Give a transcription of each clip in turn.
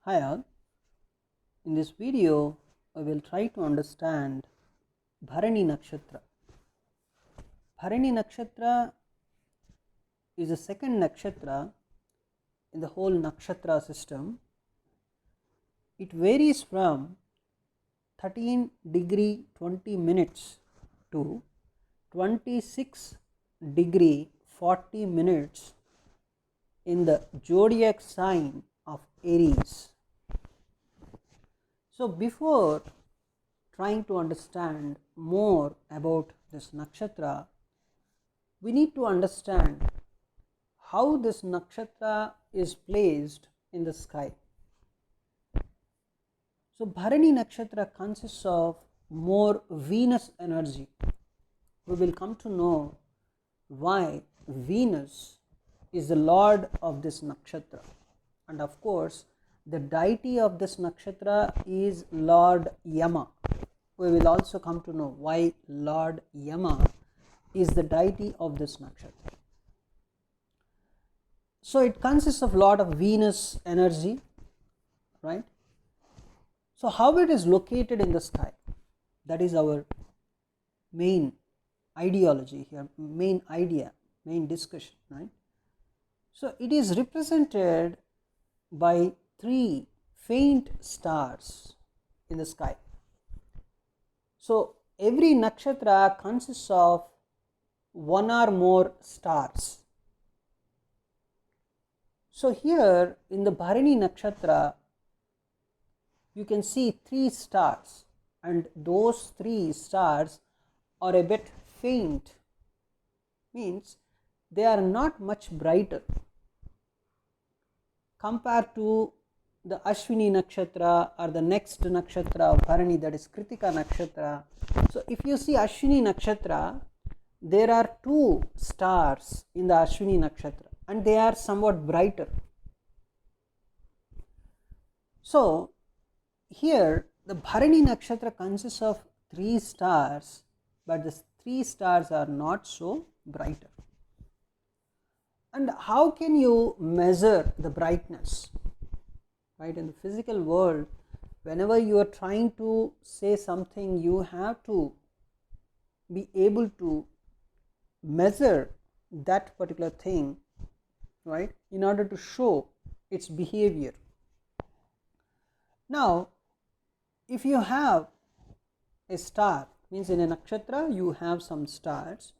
Hi all, in this video I will try to understand Bharani Nakshatra. Bharani Nakshatra is the second nakshatra in the whole nakshatra system. It varies from 13 degree 20 minutes to 26 degree 40 minutes in the zodiac sign of Aries. So before trying to understand more about this nakshatra, we need to understand how this nakshatra is placed in the sky. So Bharani Nakshatra consists of more Venus energy. We will come to know why Venus is the lord of this nakshatra, and of course the deity of this nakshatra is Lord Yama. We will also come to know why Lord Yama is the deity of this nakshatra. So it consists of lot of Venus energy, right? So how it is located in the sky, that is our main ideology here, main idea, main discussion, right? So it is represented by three faint stars in the sky. So every nakshatra consists of one or more stars. So here in the Bharani Nakshatra, you can see three stars, and those three stars are a bit faint, means they are not much brighter compared to the Ashwini Nakshatra or the next nakshatra of Bharani, that is Kritika Nakshatra. So if you see Ashwini Nakshatra, there are two stars in the Ashwini Nakshatra and they are somewhat brighter. So here the Bharani Nakshatra consists of three stars, but the three stars are not so brighter. And how can you measure the brightness? Right, in the physical world, whenever you are trying to say something, you have to be able to measure that particular thing, right, in order to show its behavior. Now if you have a star, means in a nakshatra you have some stars.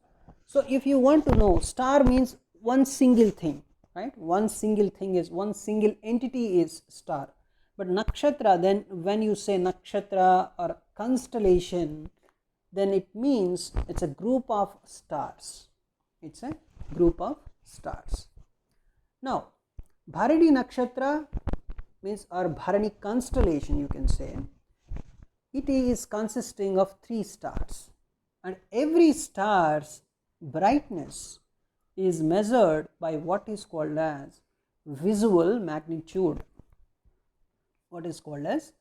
So if you want to know, star means one single thing, right? One single thing is, one single entity is star. But nakshatra, then when you say nakshatra or constellation, then it means it's a group of stars. It's a group of stars. Now Bharani Nakshatra means, or Bharani constellation you can say, it is consisting of three stars, and every star's brightness is measured by what is called as visual magnitude. What is called as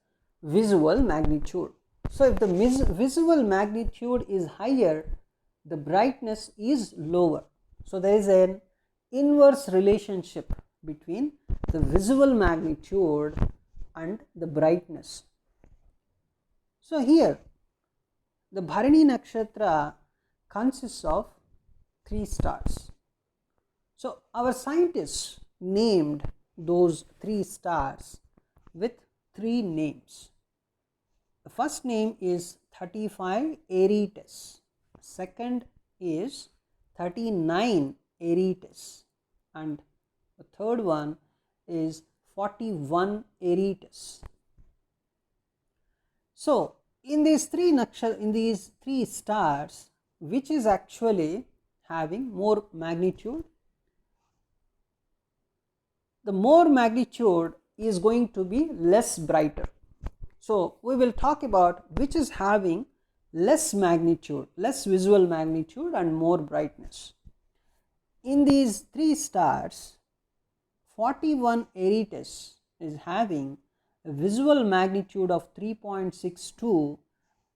visual magnitude. So if the visual magnitude is higher, the brightness is lower. So there is an inverse relationship between the visual magnitude and the brightness. So here the Bharani Nakshatra consists of three stars. So our scientists named those three stars with three names. The first name is 35 Arites, second is 39 Arites, and the third one is 41 Arites. So in these three stars, which is actually having more magnitude? The more magnitude is going to be less brighter. So we will talk about which is having less magnitude, less visual magnitude and more brightness. In these three stars, 41 Arites is having a visual magnitude of 3.62,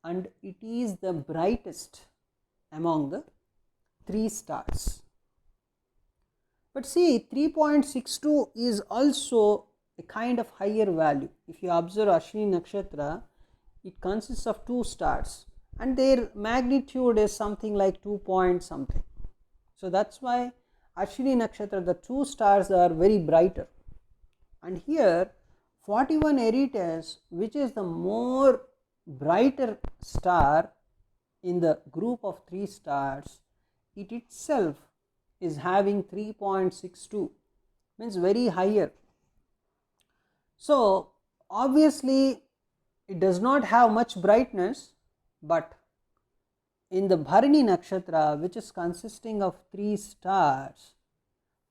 and it is the brightest among the three stars. But see, 3.62 is also a kind of higher value. If you observe Ashwini Nakshatra, it consists of 2 stars and their magnitude is something like 2 point something. So that's why Ashwini Nakshatra, the 2 stars are very brighter. And here 41 Erites, which is the more brighter star in the group of 3 stars, it itself is having 3.62, means very higher. So obviously it does not have much brightness, but in the Bharani Nakshatra, which is consisting of 3 stars,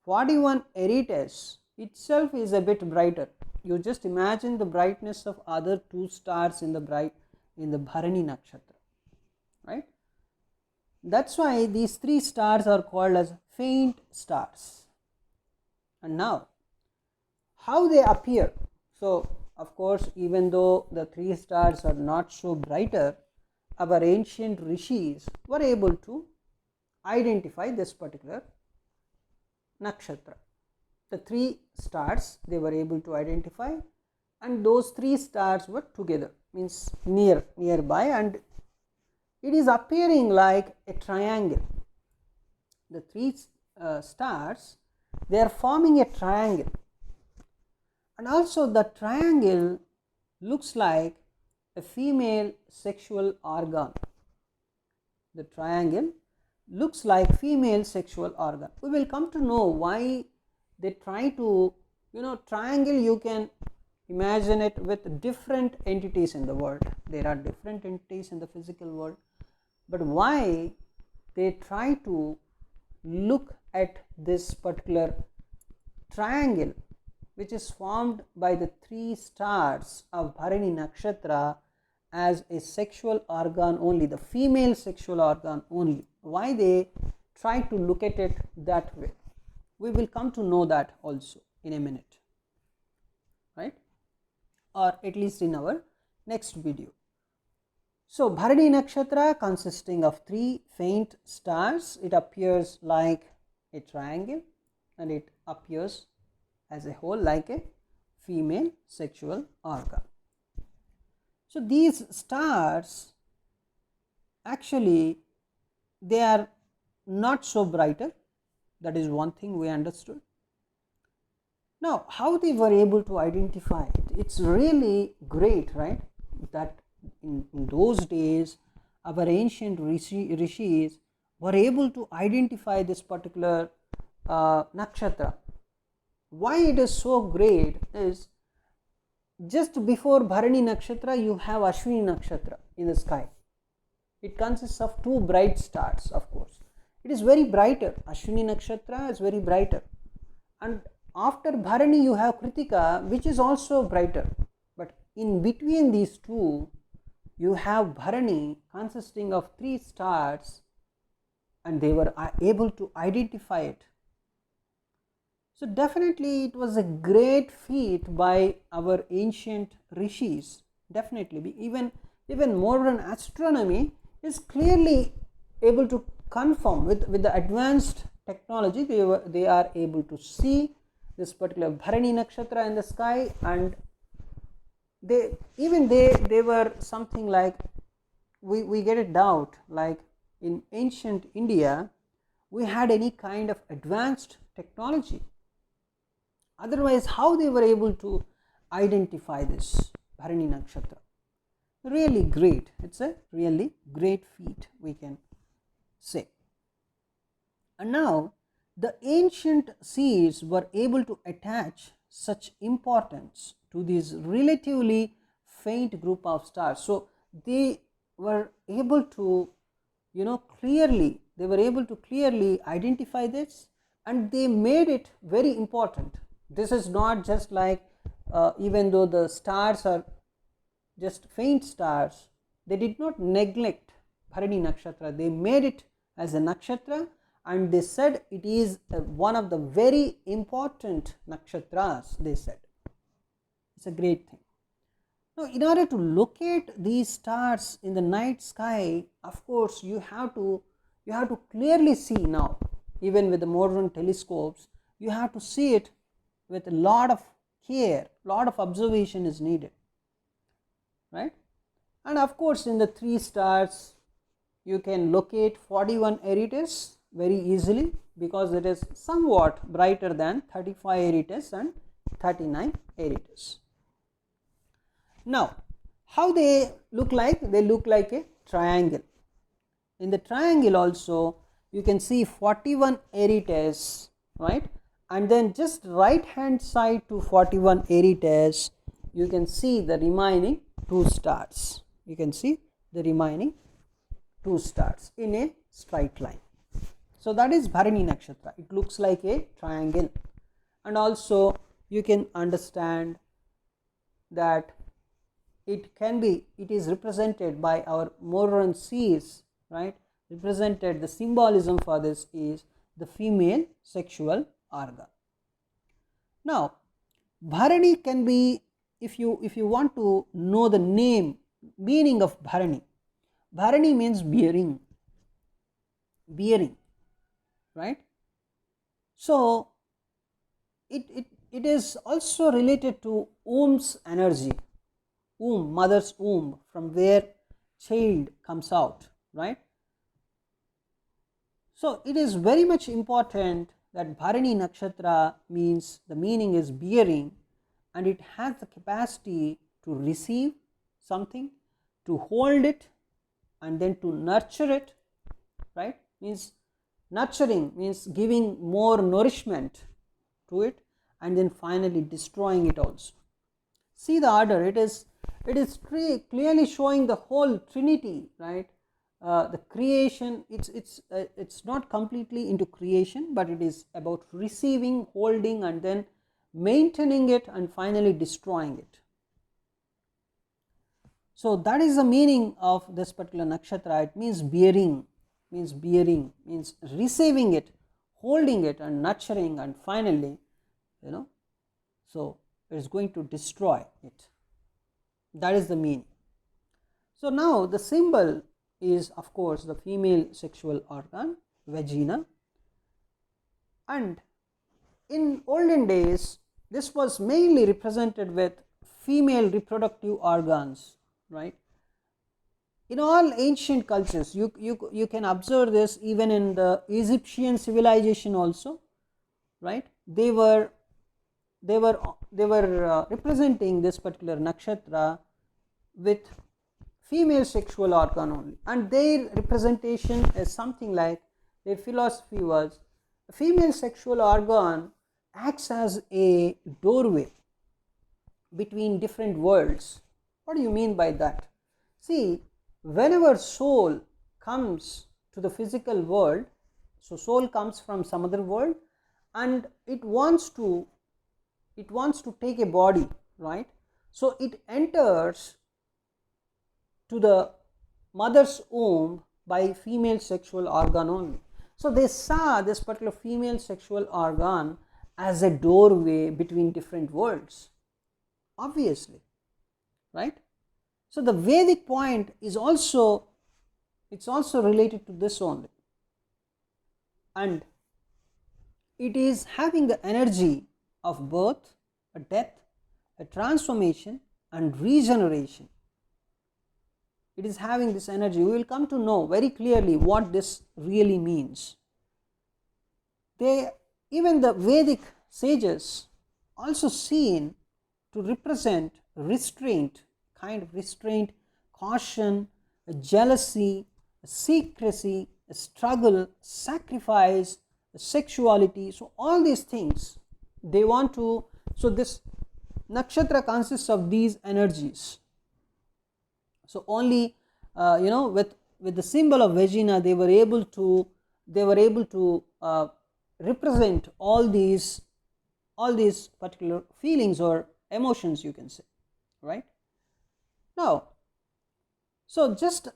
41 Erites itself is a bit brighter. You just imagine the brightness of other 2 stars in the Bharani Nakshatra, right? That's why these 3 stars are called as faint stars. And now, how they appear? So, of course, even though the 3 stars are not so brighter, our ancient rishis were able to identify this particular nakshatra. The 3 stars they were able to identify, and those 3 stars were together, means nearby, and it is appearing like a triangle. The 3 stars, they are forming a triangle, and also the triangle looks like a female sexual organ. The triangle looks like female sexual organ. We will come to know why they try to, triangle, you can imagine it with different entities in the world. There are different entities in the physical world, but why they try to look at this particular triangle which is formed by the 3 stars of Bharani Nakshatra as a sexual organ only, the female sexual organ only. Why they try to look at it that way? We will come to know that also in a minute, right? Or at least in our next video. So Bharani Nakshatra consisting of 3 faint stars, it appears like a triangle and it appears as a whole like a female sexual organ. So these stars, actually they are not so brighter. That is one thing we understood. Now, how they were able to identify it? It's really great, right? That in those days, our ancient rishis were able to identify this particular nakshatra. Why it is so great is, just before Bharani Nakshatra, you have Ashwini Nakshatra in the sky. It consists of 2 bright stars, of course. It is very brighter. Ashwini Nakshatra is very brighter. And after Bharani, you have Kritika, which is also brighter. But in between these 2, you have Bharani consisting of 3 stars, and they were able to identify it. So definitely it was a great feat by our ancient rishis. Definitely, even modern astronomy is clearly able to confirm with the advanced technology. They are able to see this particular Bharani Nakshatra in the sky, and they were something like, we get a doubt, like in ancient India we had any kind of advanced technology. Otherwise, how they were able to identify this Bharani Nakshatra? Really great. It's a really great feat, we can say. And now the ancient seers were able to attach such importance to this relatively faint group of stars. So they were able to clearly identify this, and they made it very important. This is not just like even though the stars are just faint stars, they did not neglect Bharani Nakshatra. They made it as a nakshatra, and they said it is one of the very important nakshatras, they said. It's a great thing. Now, in order to locate these stars in the night sky, of course, you have to clearly see now, even with the modern telescopes, you have to see it with a lot of care, lot of observation is needed, right? And of course, in the 3 stars, you can locate 41 Erites very easily, because it is somewhat brighter than 35 Erites and 39 Erites. Now, how they look like? They look like a triangle. In the triangle also, you can see 41 Erites, right? And then just right hand side to 41 Erites, you can see the remaining 2 stars. You can see the remaining 2 stars in a straight line. So that is Bharani Nakshatra. It looks like a triangle. And also you can understand that it is represented by our modern seers, right? Represented, the symbolism for this is the female sexual organ. Now, Bharani can be, if you want to know the meaning of Bharani, Bharani means bearing, right? So it is also related to womb's energy, womb, mother's womb, from where child comes out, right? So it is very much important that Bharani Nakshatra means, the meaning is bearing, and it has the capacity to receive something, to hold it, and then to nurture it, right? Means nurturing means giving more nourishment to it, and then finally destroying it also. See the order, it is clearly showing the whole Trinity, right? The creation, it's not completely into creation, but it is about receiving, holding, and then maintaining it, and finally destroying it. So that is the meaning of this particular nakshatra. It means bearing, means receiving it, holding it, and nurturing, and finally, so it is going to destroy it. That is the meaning. So now the symbol is, of course, the female sexual organ, vagina, and in olden days this was mainly represented with female reproductive organs, right? In all ancient cultures, you can observe this even in the Egyptian civilization also, right? They were representing this particular nakshatra with female sexual organ only, and their representation is something like, their philosophy was, a female sexual organ acts as a doorway between different worlds. What do you mean by that? See, whenever soul comes to the physical world, so soul comes from some other world, and it wants to take a body, right? So it enters to the mother's womb by female sexual organ only. So they saw this particular female sexual organ as a doorway between different worlds, obviously, right? So the Vedic point is also related to this only, and it is having the energy of birth, a death, a transformation, and regeneration. It is having this energy. We will come to know very clearly what this really means. Even the Vedic sages also seen to represent restraint, kind of restraint, caution, jealousy, secrecy, struggle, sacrifice, sexuality. So all these things they want to, so this nakshatra consists of these energies. So only with the symbol of vagina they were able to represent all these particular feelings or emotions, you can say, right? Now, so just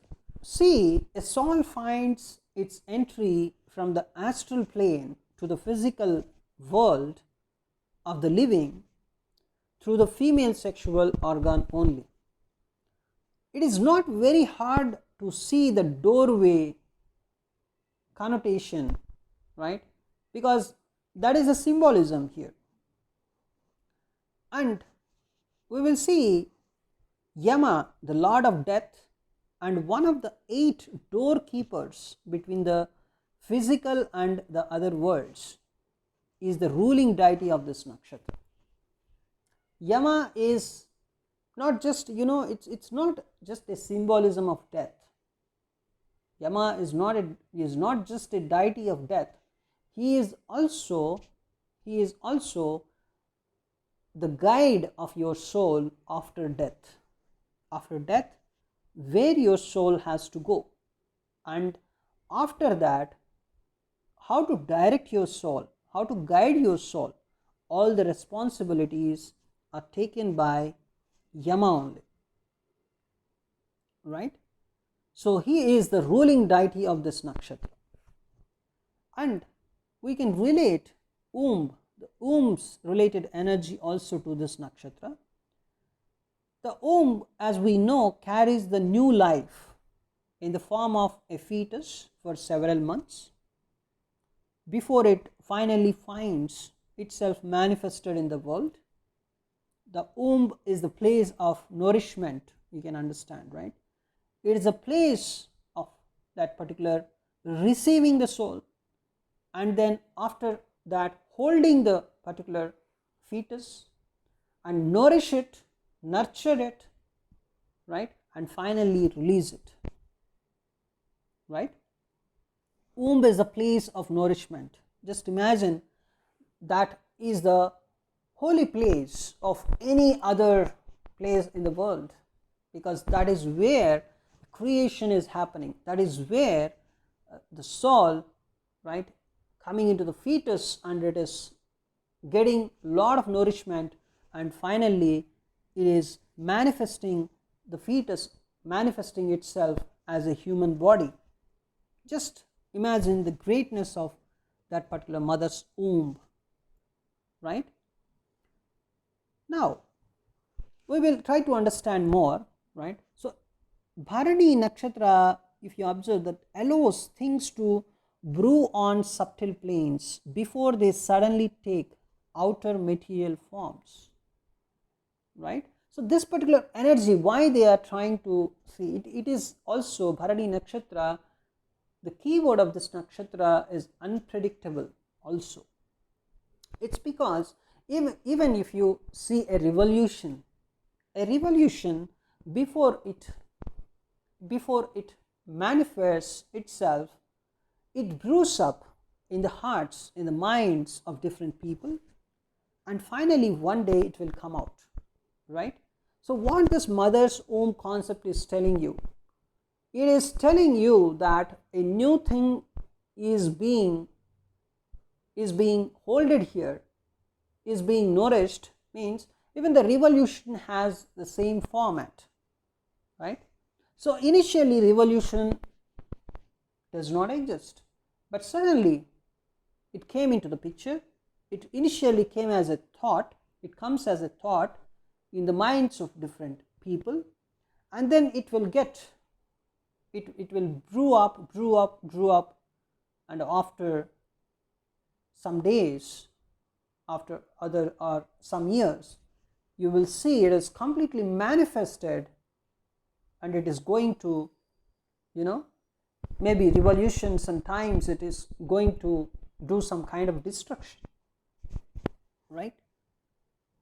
see, a soul finds its entry from the astral plane to the physical world of the living through the female sexual organ only. It is not very hard to see the doorway connotation, right? Because that is a symbolism here. And we will see Yama, the Lord of Death, and one of the 8 doorkeepers between the physical and the other worlds, is the ruling deity of this nakshatra. Yama is not just, it's not just a symbolism of death. Yama is not just a deity of death. He is also the guide of your soul after death. After death, where your soul has to go, and after that, how to direct your soul, how to guide your soul, all the responsibilities are taken by Yama only, right? So he is the ruling deity of this nakshatra. And we can relate the Om's related energy also to this nakshatra. The Om, as we know, carries the new life in the form of a fetus for several months before it finally finds itself manifested in the world. The Om is the place of nourishment, you can understand, right? It is a place of that particular receiving the soul, and then after that holding the particular fetus and nourish it, nurture it, right, and finally release it, right? Womb is a place of nourishment. Just imagine that is the holy place of any other place in the world, because that is where creation is happening. That is where the soul, right, coming into the fetus, and it is getting lot of nourishment, and finally it is manifesting, the fetus manifesting itself as a human body. Just imagine the greatness of that particular mother's womb, right? Now we will try to understand more, right? So Bharani Nakshatra, if you observe, that allows things to brew on subtle planes before they suddenly take outer material forms, right? So this particular energy, why they are trying to see it, it is also Bharani Nakshatra. The keyword of this nakshatra is unpredictable also. It's because even if you see a revolution before it manifests itself, it brews up in the hearts, in the minds of different people, and finally one day it will come out, right? So what this mother's womb concept is telling you, it is telling you that a new thing is being holded here, is being nourished, means even the revolution has the same format, right? So initially revolution does not exist, but suddenly it came into the picture. It initially came as a thought, it comes as a thought in the minds of different people, and then it will brew up, and after some days, after other or some years, you will see it is completely manifested, and it is going to, maybe revolution, sometimes it is going to do some kind of destruction, right?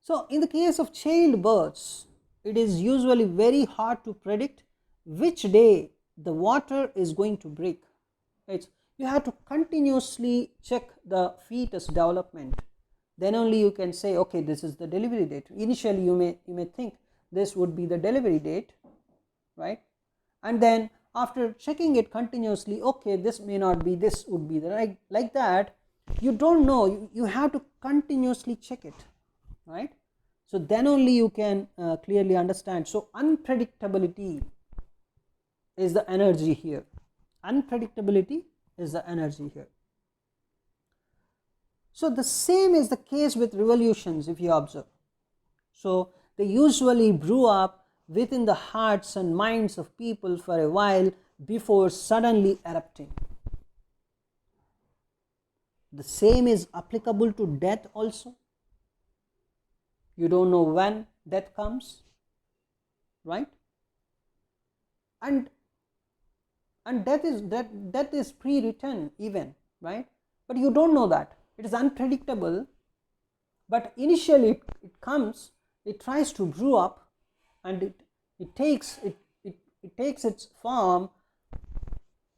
So in the case of childbirths, it is usually very hard to predict which day the water is going to break. You have to continuously check the fetus development, then only you can say, okay, this is the delivery date. Initially you may think this would be the delivery date, right? And then after checking it continuously, okay, this may not be, this would be the right, like that. You don't know, you have to continuously check it, right? So then only you can clearly understand. So unpredictability is the energy here. Unpredictability is the energy here. So the same is the case with revolutions, if you observe. So they usually brew up within the hearts and minds of people for a while before suddenly erupting. The same is applicable to death also. you don't know when death comes, right? And death is pre-written even, right? But you don't know that. It is unpredictable, but initially it comes, it tries to brew up, and it takes its form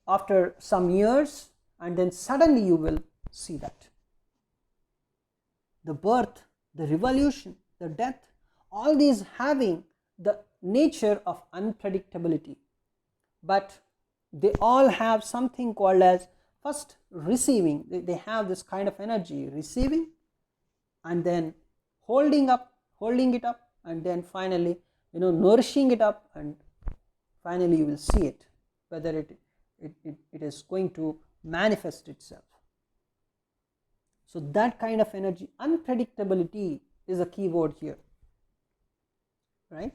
after some years, and then suddenly you will see that. The birth, the revolution, the death, all these having the nature of unpredictability, but they all have something called as first receiving. They have this kind of energy, receiving, and then holding it up, and then finally nourishing it up, and finally you will see it, whether it is going to manifest itself. So that kind of energy, unpredictability, is a key word here, right?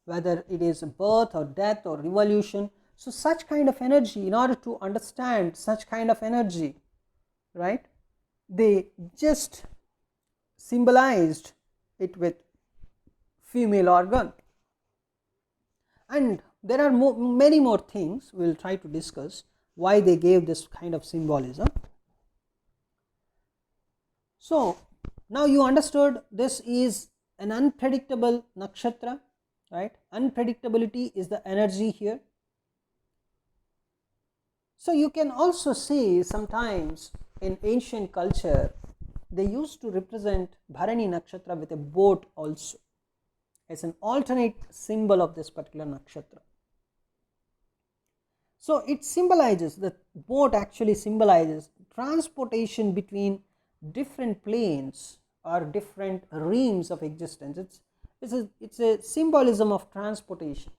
Whether it is birth or death or revolution. So such kind of energy, in order to understand such kind of energy, right, they just symbolized it with female organ. And there are many more things we will try to discuss why they gave this kind of symbolism. So now you understood this is an unpredictable nakshatra, right? Unpredictability is the energy here. So you can also see sometimes in ancient culture they used to represent Bharani Nakshatra with a boat also, as an alternate symbol of this particular nakshatra. So it symbolizes, the boat actually symbolizes transportation between different planes or different realms of existence. It's a symbolism of transportation,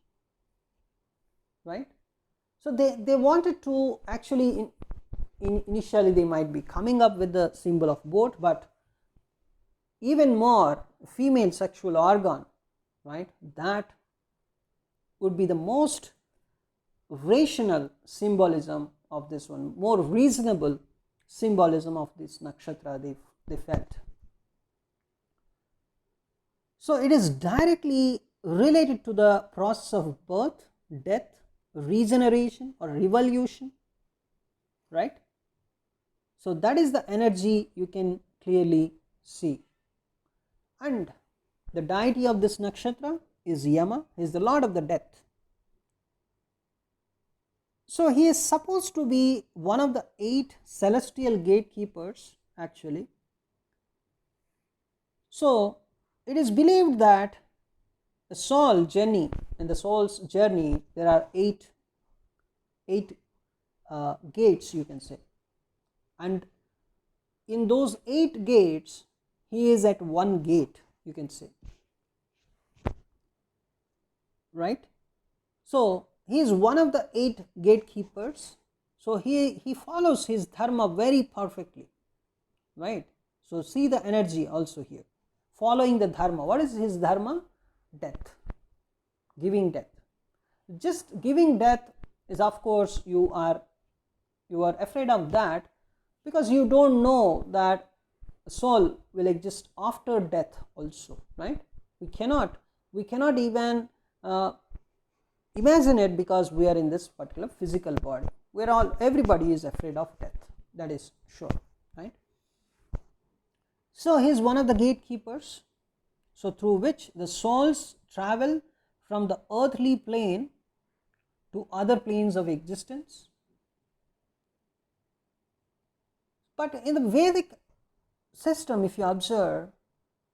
right? So they wanted to actually, initially they might be coming up with the symbol of boat, but even more female sexual organ, right, that would be the most rational symbolism of this one, more reasonable symbolism of this nakshatra they felt. So it is directly related to the process of birth, death, regeneration or revolution, right? So that is the energy you can clearly see. And the deity of this nakshatra is Yama, he is the lord of the death. So he is supposed to be one of the 8 celestial gatekeepers actually. So it is believed that the soul journey, in the soul's journey there are 8 gates, you can say, and in those 8 gates he is at one gate, you can say, right? So he is one of the 8 gatekeepers. So he follows his dharma very perfectly, right? So see the energy also here, following the dharma. What is his dharma? Death, giving death. Just giving death is, of course, you are afraid of that, because you don't know that soul will exist after death also, right? We cannot even imagine it, because we are in this particular physical body. Everybody is afraid of death, that is sure, right? So he is one of the gatekeepers, so through which the souls travel from the earthly plane to other planes of existence. But in the Vedic system, if you observe,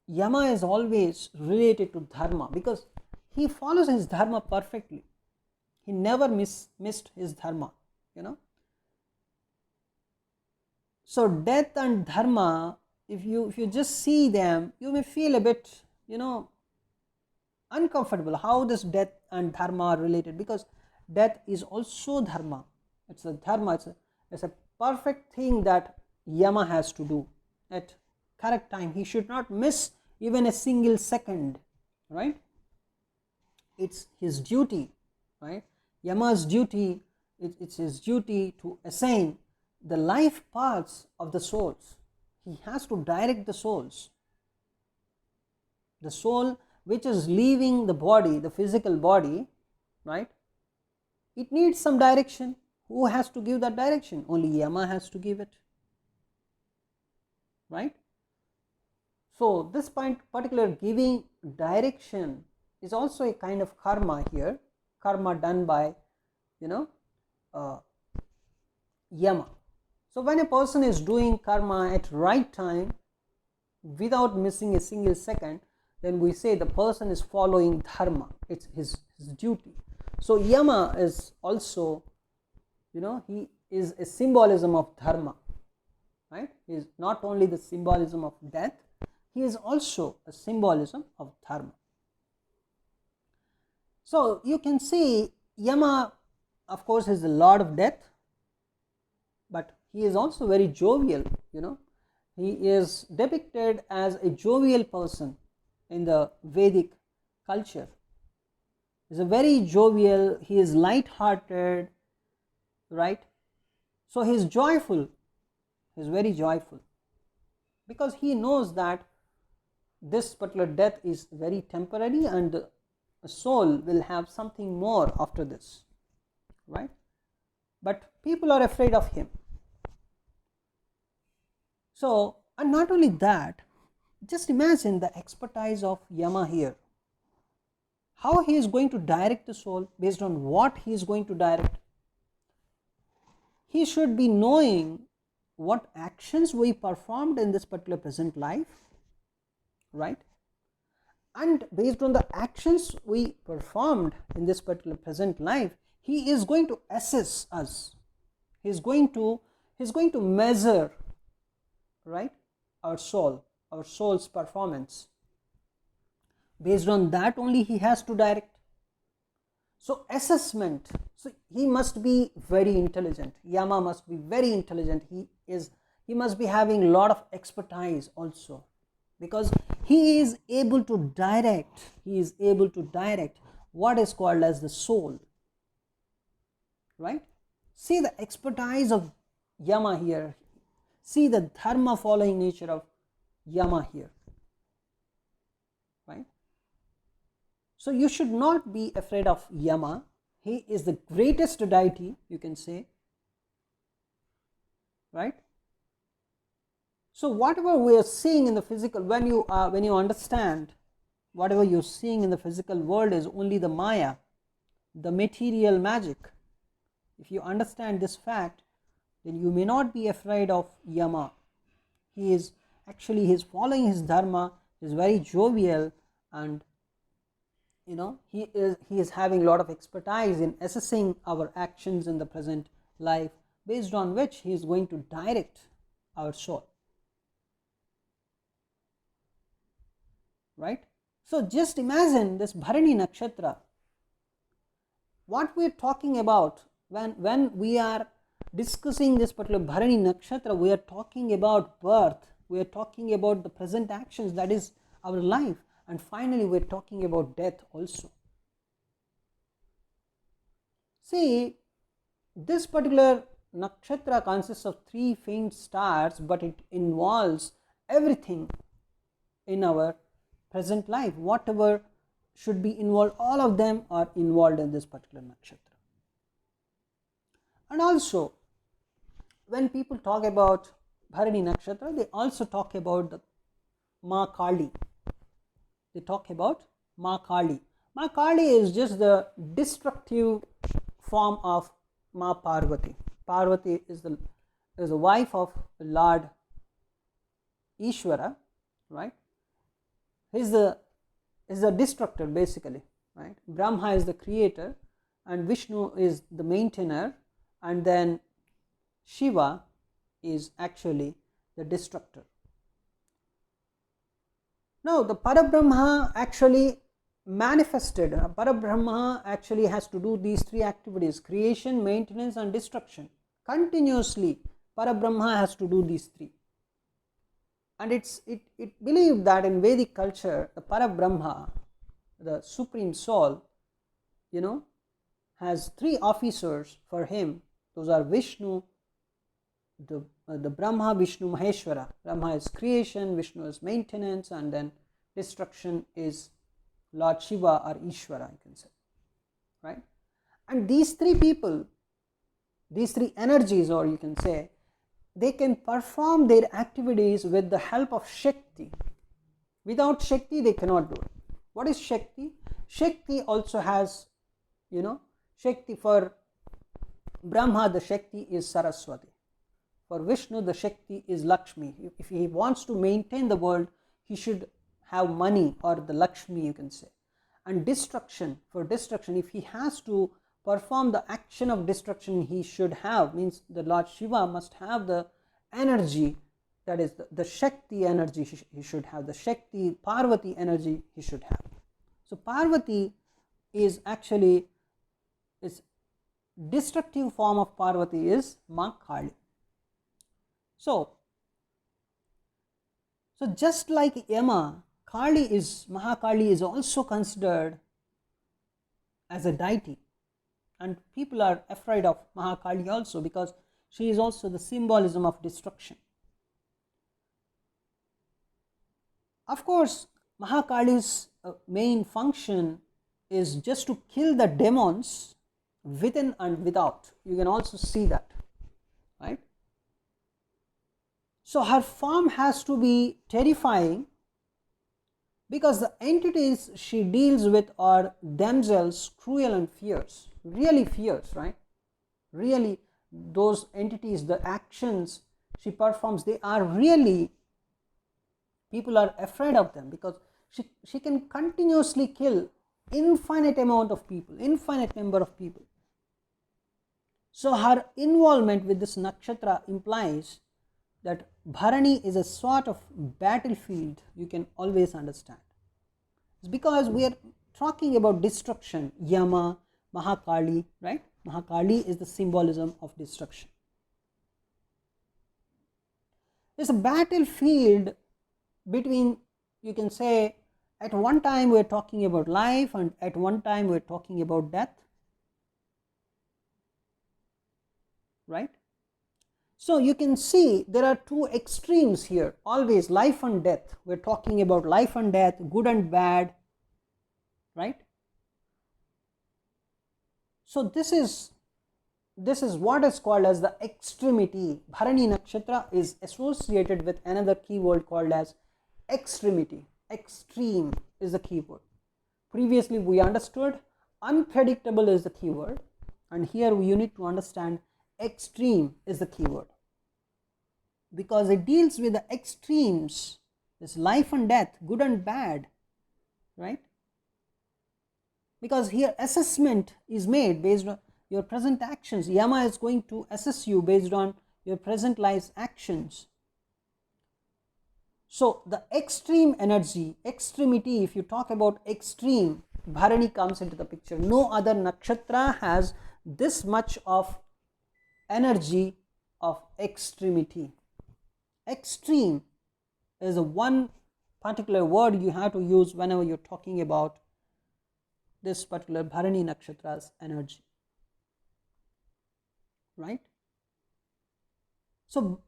Yama is always related to dharma, because he follows his dharma perfectly. He never missed his dharma, So death and dharma, if you just see them, you may feel a bit uncomfortable how this death and dharma are related, because death is also dharma. It's a dharma, it's a perfect thing that Yama has to do at correct time. He should not miss even a single second, right? It's his duty, right? Yama's duty, it's his duty to assign the life paths of the souls. He has to direct the souls. The soul which is leaving the body, the physical body, right, it needs some direction. Who has to give that direction? Only Yama has to give it, right? So this particular giving direction is also a kind of karma here, karma done by, Yama. So when a person is doing karma at right time without missing a single second, then we say the person is following dharma. It's his duty. So Yama is also, he is a symbolism of dharma, right? He is not only the symbolism of death, he is also a symbolism of dharma. So you can see Yama, of course, is the lord of death, but he is also very jovial. He is depicted as a jovial person in the Vedic culture. He is a very jovial, he is light-hearted, right? So he is joyful, he is very joyful, because he knows that this particular death is very temporary and the soul will have something more after this, right? But people are afraid of him. So, and not only that, just imagine the expertise of Yama here. How he is going to direct the soul, based on what he is going to direct. He should be knowing what actions we performed in this particular present life, right? And based on the actions we performed in this particular present life, he is going to assess us. He is going to measure, right, our soul's performance. Based on that only he has to direct. So assessment, so he must be very intelligent. Yama must be very intelligent. He must be having a lot of expertise also, because he is able to direct what is called as the soul, right? See the expertise of Yama here. See the dharma following nature of Yama here, right? So you should not be afraid of Yama. He is the greatest deity, you can say, right? So whatever we are seeing in the physical, when you understand whatever you're seeing in the physical world is only the Maya, the material magic. If you understand this fact, then you may not be afraid of Yama. He is following his dharma, he is very jovial, and he is having a lot of expertise in assessing our actions in the present life, based on which he is going to direct our soul, right? So just imagine this Bharani Nakshatra. What we are talking about when we are discussing this particular Bharani Nakshatra, we are talking about birth, we are talking about the present actions, that is our life, and finally we are talking about death also. See, this particular nakshatra consists of 3 faint stars, but it involves everything in our present life. Whatever should be involved, all of them are involved in this particular nakshatra. And also, when people talk about Bharani Nakshatra, they also talk about the Ma Kali. They talk about Ma Kali. Ma Kali is just the destructive form of Ma Parvati. Parvati is the wife of Lord Ishvara, right? He is the destructor basically, right? Brahma is the creator and Vishnu is the maintainer, and then Shiva is actually the destructor. Now the Parabrahma actually manifested. Parabrahma actually has to do these 3 activities: creation, maintenance and destruction. Continuously Parabrahma has to do these 3. And it believed that in Vedic culture, the Parabrahma, the supreme soul, has 3 officers for him. Those are Vishnu, the Brahma, Vishnu, Maheshwara. Brahma is creation, Vishnu is maintenance, and then destruction is Lord Shiva or Ishvara, you can say, right? And these three people, these three energies, or you can say, they can perform their activities with the help of Shakti. Without Shakti, they cannot do it. What is Shakti? Shakti also has, Shakti for Brahma, the Shakti is Saraswati. For Vishnu, the Shakti is Lakshmi. If he wants to maintain the world, he should have money, or the Lakshmi, you can say. And destruction, for destruction, if he has to perform the action of destruction, he should have, means the Lord Shiva must have the energy, that is the Shakti energy he should have, the Shakti, Parvati energy he should have. So Parvati is actually, its destructive form of Parvati is Ma Kali. So just like Yama, Mahakali is also considered as a deity, and people are afraid of Mahakali also because she is also the symbolism of destruction. Of course, Mahakali's main function is just to kill the demons within and without. You can also see that, right? So her form has to be terrifying because the entities she deals with are themselves cruel and fierce, really fierce, right? Really, those entities, the actions she performs, they are really, people are afraid of them because she can continuously kill infinite amount of people, infinite number of people. So her involvement with this nakshatra implies that Bharani is a sort of battlefield, you can always understand. It's because we are talking about destruction, Yama, Mahakali, right? Mahakali is the symbolism of destruction. It's a battlefield between, you can say, at one time we are talking about life and at one time we are talking about death, right? So you can see there are two extremes here, always life and death. We are talking about life and death, good and bad, right? So this is what is called as the extremity. Bharani Nakshatra is associated with another keyword called as extremity. Extreme is the keyword. Previously we understood unpredictable is the keyword, and here you need to understand extreme is the keyword, because it deals with the extremes, this life and death, good and bad, right? Because here assessment is made based on your present actions. Yama is going to assess you based on your present life's actions. So the extreme energy, extremity, if you talk about extreme, Bharani comes into the picture. No other nakshatra has this much of energy of extremity. Extreme is a one particular word you have to use whenever you're talking about this particular Bharani Nakshatra's energy, right? So,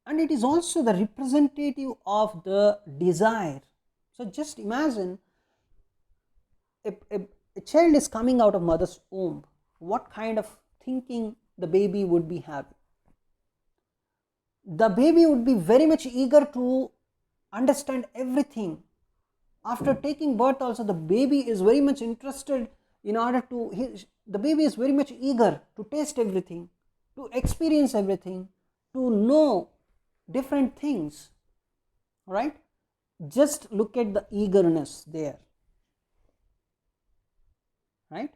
and it is also the representative of the desire. So just imagine a child is coming out of mother's womb, what kind of thinking the baby would be having. The baby would be very much eager to understand everything. After taking birth also, the baby is very much interested in order to, the baby is very much eager to taste everything, to experience everything, to know different things, right? Just look at the eagerness there, right?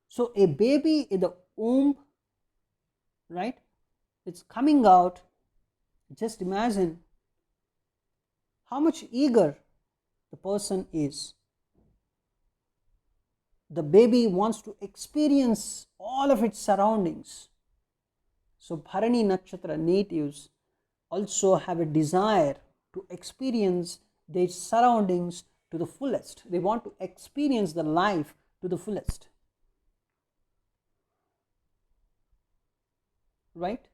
So a baby in the womb, right, it's coming out. Just imagine how much eager the person is. The baby wants to experience all of its surroundings. So Bharani Nakshatra natives also have a desire to experience their surroundings to the fullest. They want to experience the life to the fullest, right?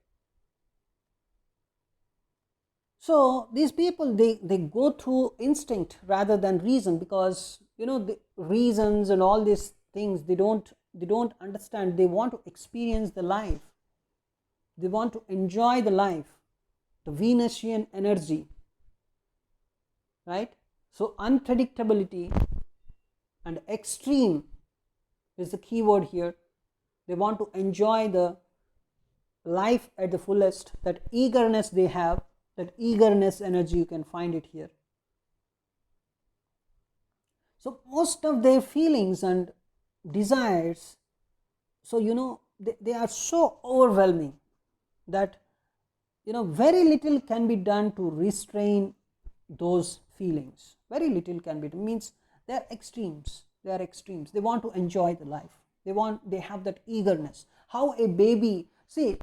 So these people, they go through instinct rather than reason, because the reasons and all these things, they don't understand. They want to experience the life, they want to enjoy the life, the Venusian energy, right? So unpredictability and extreme is the key word here. They want to enjoy the life at the fullest. That eagerness they have, that eagerness energy, you can find it here. So most of their feelings and desires, so they are so overwhelming that very little can be done to restrain those feelings. Very little can be done. Means they are extremes. They want to enjoy the life. They have that eagerness. How a baby, see,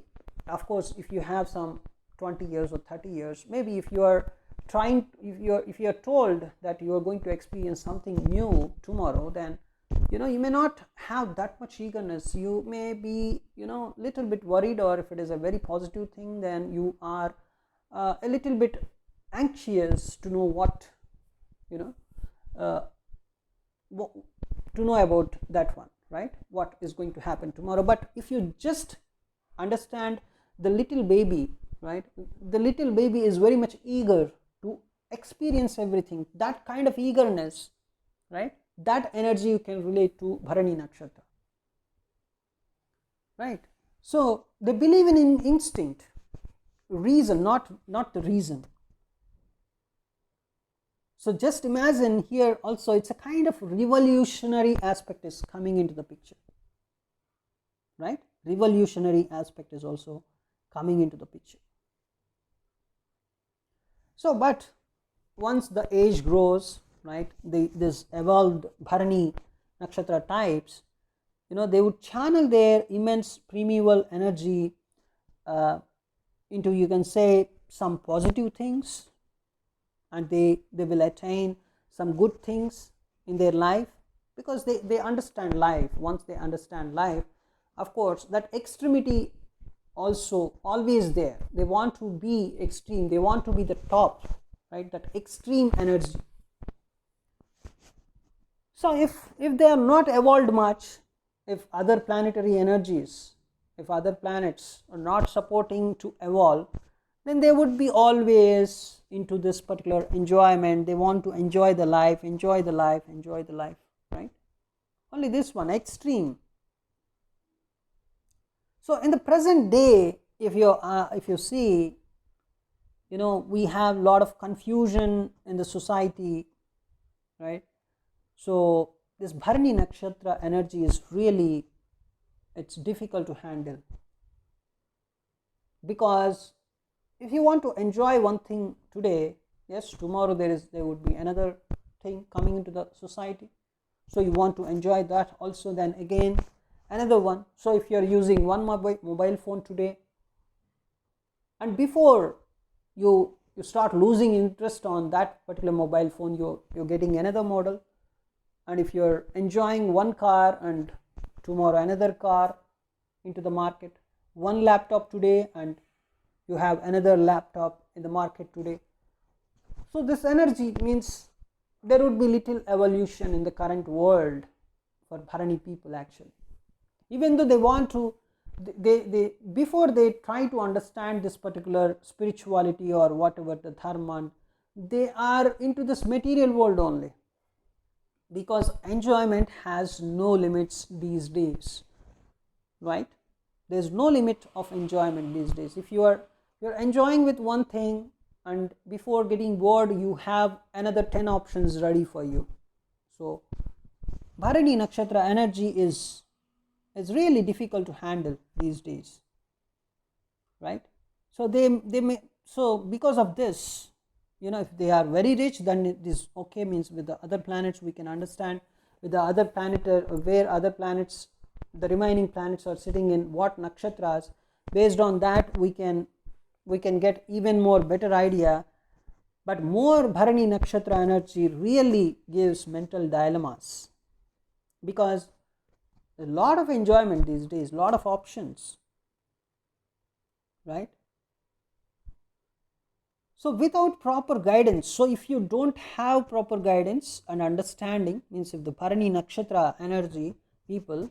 of course, if you have some 20 years or 30 years, maybe if you are told that you are going to experience something new tomorrow, then you may not have that much eagerness. You may be little bit worried, or if it is a very positive thing, then you are a little bit anxious to know what to know about that one, right? What is going to happen tomorrow. But if you just understand the little baby, right, the little baby is very much eager to experience everything. That kind of eagerness, right, that energy you can relate to Bharani Nakshatra, right? So they believe in instinct, reason, not the reason. So just imagine here also, it's a kind of revolutionary aspect is coming into the picture, right? Revolutionary aspect is also coming into the picture. So, but once the age grows, right, this evolved Bharani Nakshatra types, they would channel their immense primeval energy into, you can say, some positive things, and they will attain some good things in their life, because they understand life. Once they understand life, of course, that extremity also always there. They want to be extreme, they want to be the top, right? That extreme energy. So if they are not evolved much, if other planetary energies, if other planets are not supporting to evolve, then they would be always into this particular enjoyment. They want to enjoy the life, right? Only this one, extreme. So in the present day, if you see, we have a lot of confusion in the society, right? So this Bharani Nakshatra energy is really, it's difficult to handle, because if you want to enjoy one thing today, yes, tomorrow there would be another thing coming into the society. So you want to enjoy that also, then again another one. So if you are using one mobile phone today, and before you start losing interest on that particular mobile phone, you're getting another model. And if you're enjoying one car, and tomorrow another car into the market, one laptop today and you have another laptop in the market today. So this energy means there would be little evolution in the current world for Bharani people actually. Even though they want to, they before they try to understand this particular spirituality or whatever the dharma, they are into this material world only, because enjoyment has no limits these days, right? There's no limit of enjoyment these days. If you're enjoying with one thing, and before getting bored, you have another 10 options ready for you. So Bharani Nakshatra energy is really difficult to handle these days, right? So they may, so because of this, if they are very rich, then it is okay. Means with the other planets we can understand, with the other planet, where other planets, the remaining planets are sitting in what nakshatras. Based on that, we can get even more better idea. But more Bharani Nakshatra energy really gives mental dilemmas, because a lot of enjoyment these days, lot of options, right? So without proper guidance, so if you don't have proper guidance and understanding, means if the Bharani Nakshatra energy people,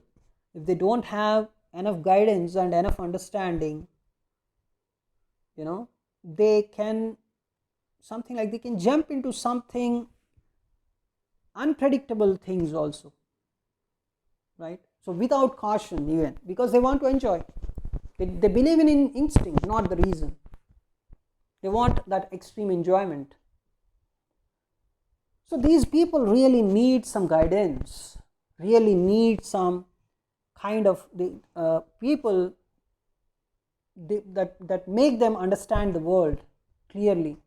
if they don't have enough guidance and enough understanding, they can something like they can jump into something unpredictable things also, right? So without caution, even because they want to enjoy, they believe in instinct, not the reason. They want that extreme enjoyment. So these people really need some guidance, really need some kind of the people that make them understand the world clearly.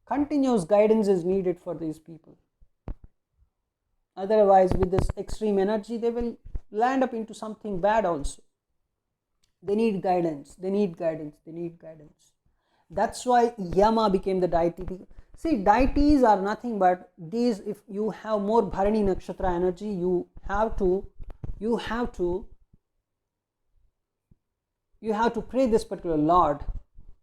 Continuous guidance is needed for these people. Otherwise, with this extreme energy, they will land up into something bad also. They need guidance, they need guidance, they need guidance. That's why Yama became the deity. See, deities are nothing but these. If you have more Bharani Nakshatra energy, you have to pray this particular Lord.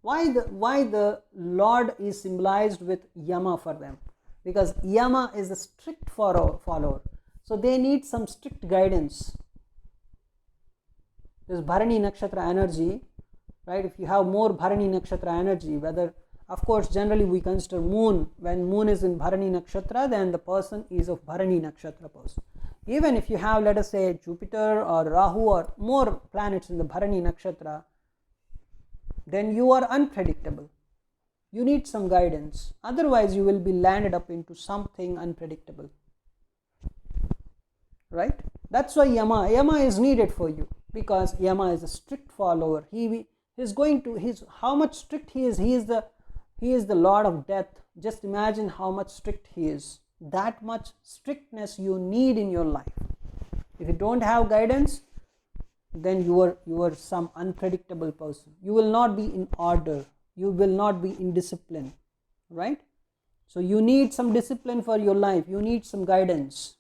Why the Lord is symbolized with Yama for them? Because Yama is a strict follower. So they need some strict guidance. This Bharani Nakshatra energy, right? If you have more Bharani Nakshatra energy, whether, of course, generally we consider moon. When moon is in Bharani Nakshatra, then the person is of Bharani Nakshatra person. Even if you have, let us say, Jupiter or Rahu or more planets in the Bharani Nakshatra, then you are unpredictable. You need some guidance. Otherwise, you will be landed up into something unpredictable. Right? That's why Yama is needed for you, because Yama is a strict follower. He is going to how much strict he is. He is the Lord of Death. Just imagine how much strict he is. That much strictness you need in your life. If you don't have guidance, then you are some unpredictable person. You will not be in order. You will not be in discipline, right? So you need some discipline for your life. You need some guidance.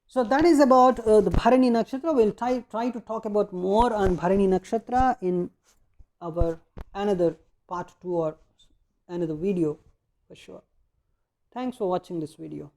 So that is about the Bharani Nakshatra. We'll try to talk about more on Bharani Nakshatra in our another part 2 or another video for sure. Thanks for watching this video.